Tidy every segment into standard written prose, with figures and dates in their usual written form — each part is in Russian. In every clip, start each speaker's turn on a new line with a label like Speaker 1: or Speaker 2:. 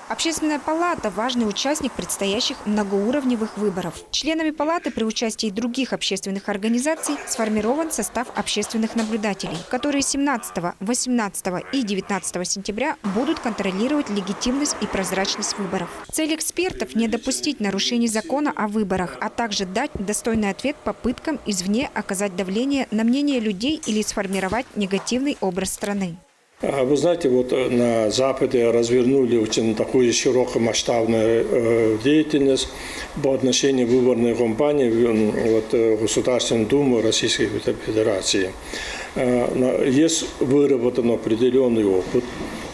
Speaker 1: Общественная палата – важный участник предстоящих многоуровневых выборов. Членами палаты при участии других общественных организаций сформирован состав общественных наблюдателей, которые 17, 18 и 19 сентября будут контролировать легитимность и прозрачность выборов. Цель экспертов – не допустить нарушений закона о выборах, а также дать достойный ответ попыткам извне оказать давление на мнение людей или сформировать негативный образ страны.
Speaker 2: Вы знаете, вот на Западе развернули очень такую широкомасштабную деятельность по отношению выборной кампании в Государственную Думу Российской Федерации. Есть выработан определенный опыт.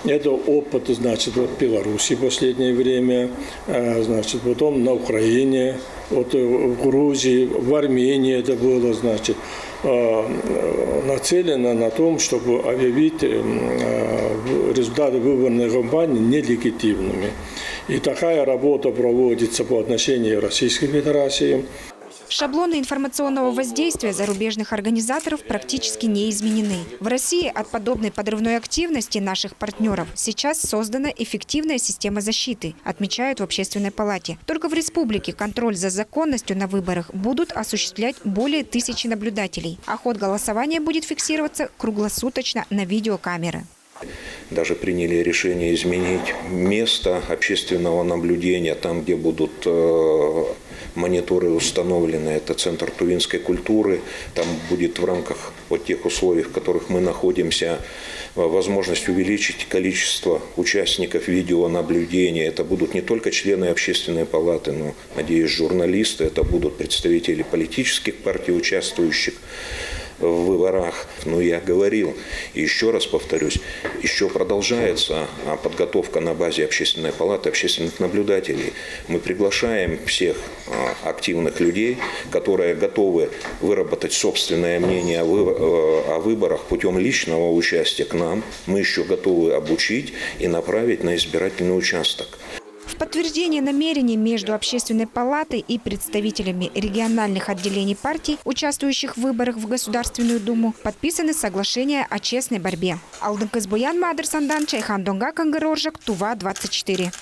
Speaker 2: Это опыт, значит, в Беларуси в последнее время, значит, потом на Украине, вот в Грузии, в Армении это было, значит, нацелено на том, чтобы объявить результаты выборной кампании нелегитимными. И такая работа проводится по отношению к Российской Федерации.
Speaker 1: Шаблоны информационного воздействия зарубежных организаторов практически не изменены. В России от подобной подрывной активности наших партнеров сейчас создана эффективная система защиты, отмечают в Общественной палате. Только в республике контроль за законностью на выборах будут осуществлять более 1000 наблюдателей, а ход голосования будет фиксироваться круглосуточно на видеокамеры.
Speaker 3: Даже приняли решение изменить место общественного наблюдения, там, где будут мониторы установлены. Это Центр тувинской культуры. Там будет в рамках вот тех условий, в которых мы находимся, возможность увеличить количество участников видеонаблюдения. Это будут не только члены общественной палаты, но, надеюсь, журналисты. Это будут представители политических партий, участвующих в выборах. Но я говорил, и еще раз повторюсь, еще продолжается подготовка на базе Общественной палаты общественных наблюдателей. Мы приглашаем всех активных людей, которые готовы выработать собственное мнение о выборах путем личного участия к нам. Мы еще готовы обучить и направить на избирательный участок.
Speaker 1: В подтверждение намерений между Общественной палатой и представителями региональных отделений партий, участвующих в выборах в Государственную Думу, подписаны соглашения о честной борьбе. Алдын Кызбоян, Мадыр Сандан, Чайхан Донга, Кангыроржак, Тува, 24.